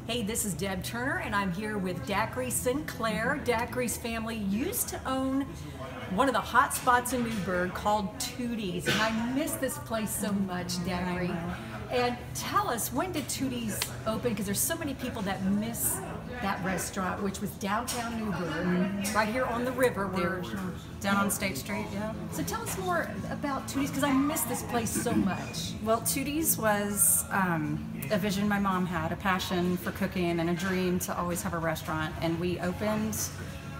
Hey, this is Deb Turner, and I'm here with Dakri Sinclair. Dakri's family used to own one of the hot spots in Newburgh called Tooties, and I miss this place so much, Dakri. And tell us, when did Tooties open? Because there's so many people that miss that restaurant, which was downtown Newburgh, right here on the river. We're down on State Street, yeah. So tell us more about Tooties, because I miss this place so much. Well, Tooties was a vision my mom had, a passion for cooking and a dream to always have a restaurant. And we opened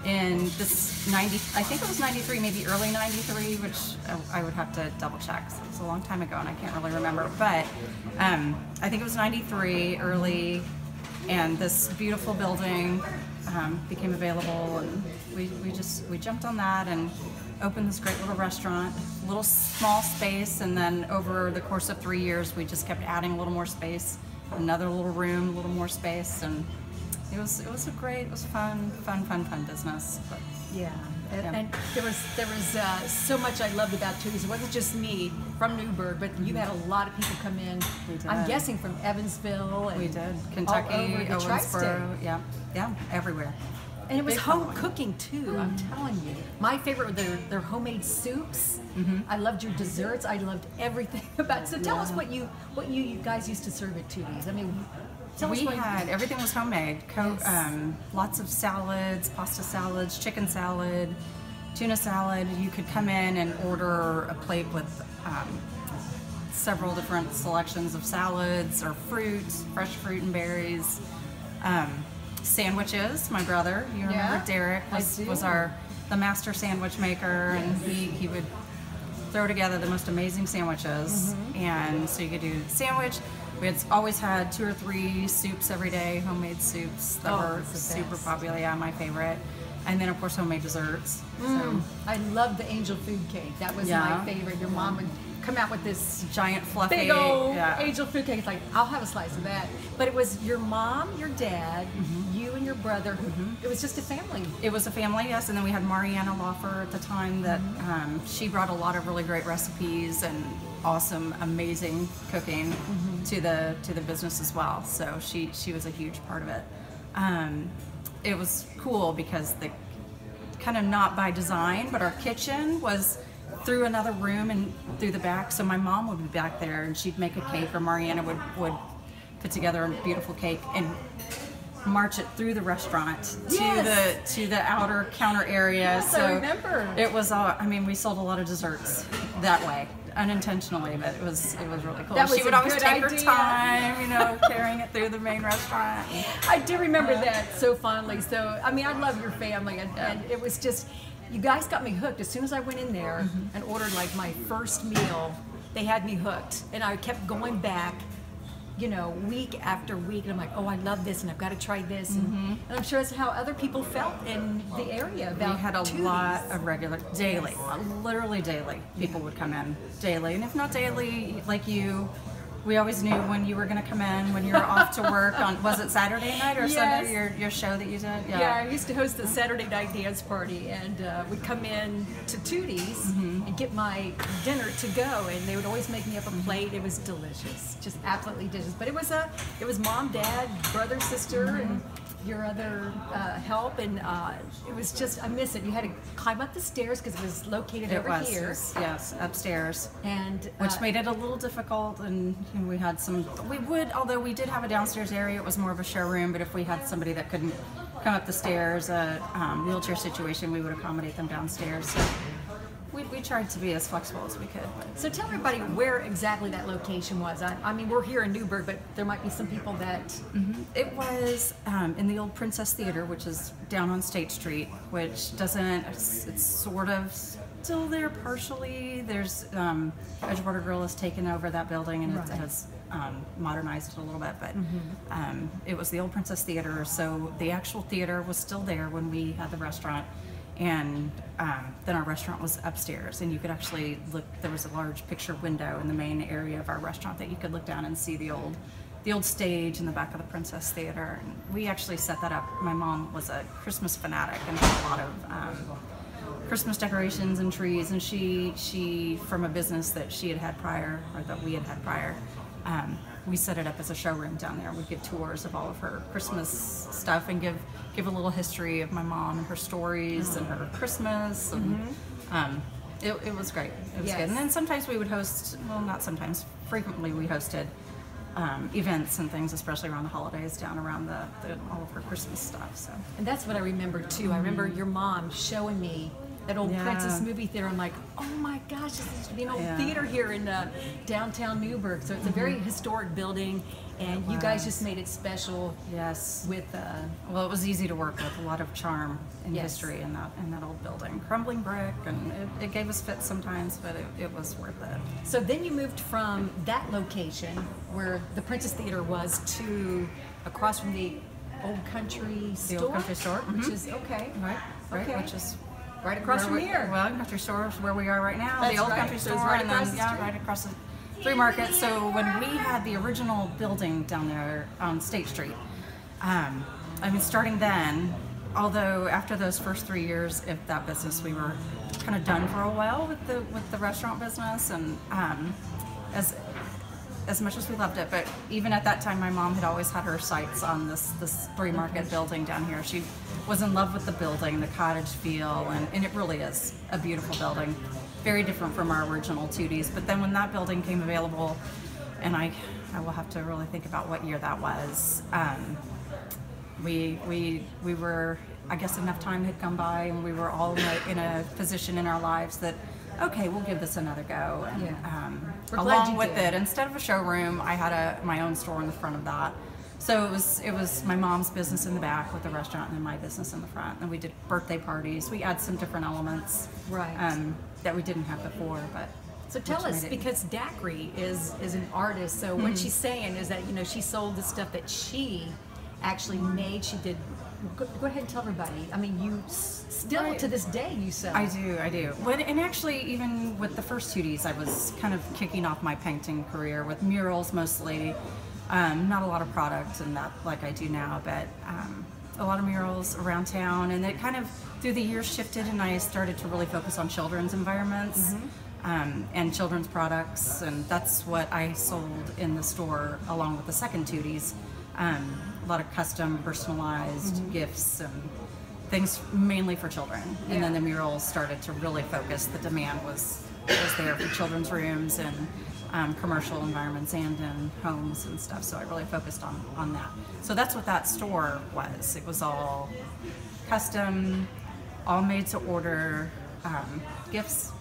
in this I think it was 93, maybe early 93, which I would have to double check. So it was a long time ago and I can't really remember. But I think it was 93, early, and this beautiful building became available, and we jumped on that and opened this great little restaurant, little small space, and then over the course of 3 years we just kept adding a little more space, another little room, a little more space, and it was fun business. But yeah. And there was so much I loved about Tooties. It wasn't just me from Newburgh, but you had a lot of people come in. We did. I'm guessing from Evansville. And we did. Kentucky, all over the Owensboro, yeah, everywhere. And it was home cooking too. I'm telling you. My favorite were their homemade soups. I loved your desserts. I loved everything about it. So tell us what you guys used to serve at Tooties. I mean, everything was homemade. Lots of salads, pasta salads, chicken salad, tuna salad. You could come in and order a plate with several different selections of salads or fruit, fresh fruit and berries. Sandwiches. My brother, you remember Derek, was the master sandwich maker, and he would throw together the most amazing sandwiches. And so you could do sandwich. We had always had 2 or 3 soups every day, homemade soups that were super popular. Yeah, my favorite. And then of course homemade desserts. So. I loved the angel food cake. That was my favorite. Your mom would come out with this giant fluffy big old angel food cake. It's like, I'll have a slice of that. But it was your mom, your dad, you and your brother. It was just a family. It was a family, yes. And then we had Mariana Loffer at the time that she brought a lot of really great recipes and awesome, amazing cooking to the business as well. So she was a huge part of it. It was cool because kind of not by design, but our kitchen was through another room and through the back. So my mom would be back there and she'd make a cake, or Mariana would put together a beautiful cake and march it through the restaurant to the outer counter area. Yes, so I remember. It was we sold a lot of desserts that way, unintentionally, but it was really cool. She would always take her time, carrying it through the main restaurant. I do remember that so fondly. So I mean, I love your family, and it was just, you guys got me hooked. As soon as I went in there and ordered like my first meal, they had me hooked, and I kept going back, week after week, and I'm like, oh, I love this, and I've got to try this, and I'm sure that's how other people felt in the area about We had a Tooties. lot of regular, daily, literally daily, people would come in daily, and if not daily, like you, we always knew when you were going to come in, when you were off to work on, was it Saturday night or Sunday, your show that you did? Yeah, I used to host the Saturday night dance party, and we'd come in to Tooties and get my dinner to go, and they would always make me up a plate. It was delicious, just absolutely delicious. But it was mom, dad, brother, sister, and your other help, and it was just, I miss it. You had to climb up the stairs because it was located over here. Yes, upstairs, and which made it a little difficult. And we had although we did have a downstairs area, it was more of a showroom. But if we had somebody that couldn't come up the stairs, a wheelchair situation, we would accommodate them downstairs. So we tried to be as flexible as we could. So tell everybody where exactly that location was. I mean, we're here in Newburgh, but there might be some people that... It was in the old Princess Theater, which is down on State Street, which doesn't, it's sort of still there partially. There's, Edgewater Grill has taken over that building, and it has modernized it a little bit, but it was the old Princess Theater, so the actual theater was still there when we had the restaurant. And then our restaurant was upstairs, and you could actually look, there was a large picture window in the main area of our restaurant that you could look down and see the old stage in the back of the Princess Theater. And we actually set that up. My mom was a Christmas fanatic and had a lot of Christmas decorations and trees, and she from a business that she had prior, or that we had prior, we set it up as a showroom down there. We'd give tours of all of her Christmas stuff and give a little history of my mom and her stories and her Christmas. And it was great. It was good. And then sometimes we would host, well, not sometimes, frequently we hosted events and things, especially around the holidays, down around all of her Christmas stuff. So. And that's what I remember too. I remember your mom showing me that old Princess movie theater. I'm like, oh my gosh, this used to be an old theater here in downtown Newburgh. So it's a very historic building, and you guys just made it special. Yes. With well, it was easy to work with. A lot of charm and history in that old building. Crumbling brick, and it gave us fits sometimes, but it was worth it. So then you moved from that location where the Princess Theater was to across from the Old Country store. The Old Country store, which is right, which is right across from here. Well, Country Store is where we are right now. That's the Old right. Country So Store, it's right and across then the street. right across the Free Market. So when we had the original building down there on State Street, I mean, starting then, although after those first 3 years of that business, we were kind of done for a while with the restaurant business, and as much as we loved it, but even at that time, my mom had always had her sights on this Free Market building down here. She was in love with the building, the cottage feel, and it really is a beautiful building. Very different from our original Tooties. But then when that building came available, and I will have to really think about what year that was, we were, I guess enough time had come by, and we were all in a position in our lives that, okay, we'll give this another go. And along with it, instead of a showroom, I had my own store in the front of that. So it was my mom's business in the back with the restaurant, and then my business in the front. And we did birthday parties. We add some different elements that we didn't have before. But so tell us, because Dakri is an artist. So what she's saying is that she sold the stuff that she actually made. She did. Go ahead and tell everybody. I mean, you still to this day you sell. I do. And actually, even with the first Tooties, I was kind of kicking off my painting career with murals mostly. Not a lot of product and that like I do now, but a lot of murals around town. And it kind of through the years shifted, and I started to really focus on children's environments and children's products, and that's what I sold in the store along with the second Tooties. A lot of custom, personalized gifts and things mainly for children. And then the murals started to really focus. The demand was there for children's rooms and commercial environments and in homes and stuff. So I really focused on that. So that's what that store was. It was all custom, all made to order gifts.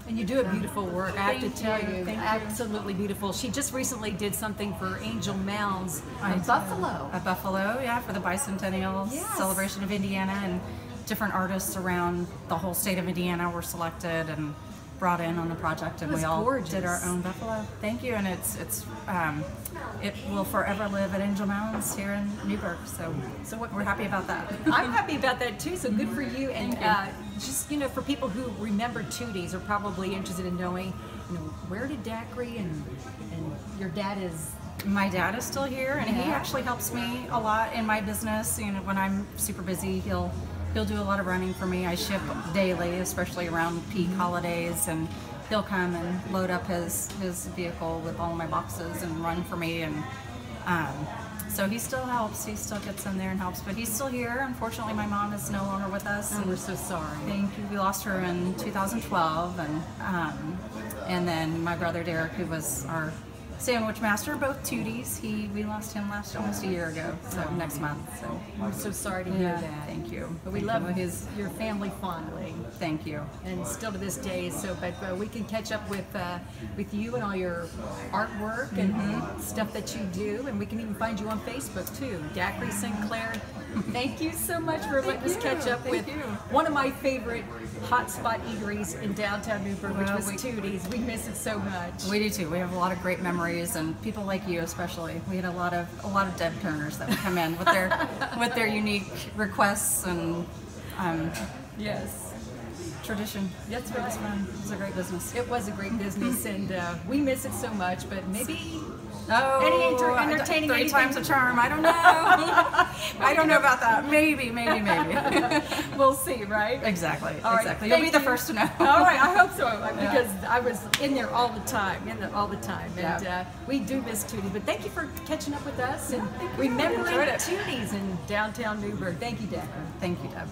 And you do a beautiful work, I have to tell you. Absolutely beautiful. She just recently did something for Angel Mounds in Buffalo. A Buffalo, for the bicentennial celebration of Indiana, and different artists around the whole state of Indiana were selected and brought in on the project, and we all did our own Buffalo. Thank you, and it will forever live at Angel Mounds here in Newburgh. So we're happy about that. I'm happy about that too. So good for you. And just for people who remember Tooties are probably interested in knowing, where did Dakri and your dad is. My dad is still here, and he actually helps me a lot in my business. When I'm super busy, he'll do a lot of running for me. I ship daily, especially around peak holidays, and he'll come and load up his vehicle with all of my boxes and run for me. And so he still helps. He still gets in there and helps, but he's still here. Unfortunately, my mom is no longer with us. And we're so sorry. Thank you. We lost her in 2012, and then my brother Derek, who was our sandwich master, both Tooties. We lost him almost a year ago, so next month. So I'm so sorry to hear that. Thank you. But we love your family fondly. Thank you. And still to this day. So, but we can catch up with you and all your artwork and stuff that you do, and we can even find you on Facebook too. Dakri Sinclair. Thank you so much for letting us catch up with one of my favorite hotspot eateries in downtown Newburgh, which was Tooties. We miss it so much. We do too. We have a lot of great memories, and people like you especially. We had a lot of Deb Turners that would come in with their unique requests and tradition. That's right. It was a great business. It was a great business, and we miss it so much. But maybe Oh, Any entertaining? Three times a charm. I don't know. I don't know about that. Maybe. We'll see, right? Exactly. All right, Exactly. You'll be the first to know. All right, I hope so, because I was in there all the time, and we do miss Tooties. But thank you for catching up with us and remembering Enjoyed it. Tooties in downtown Newburgh. Thank you, Deb. Thank you, Deb.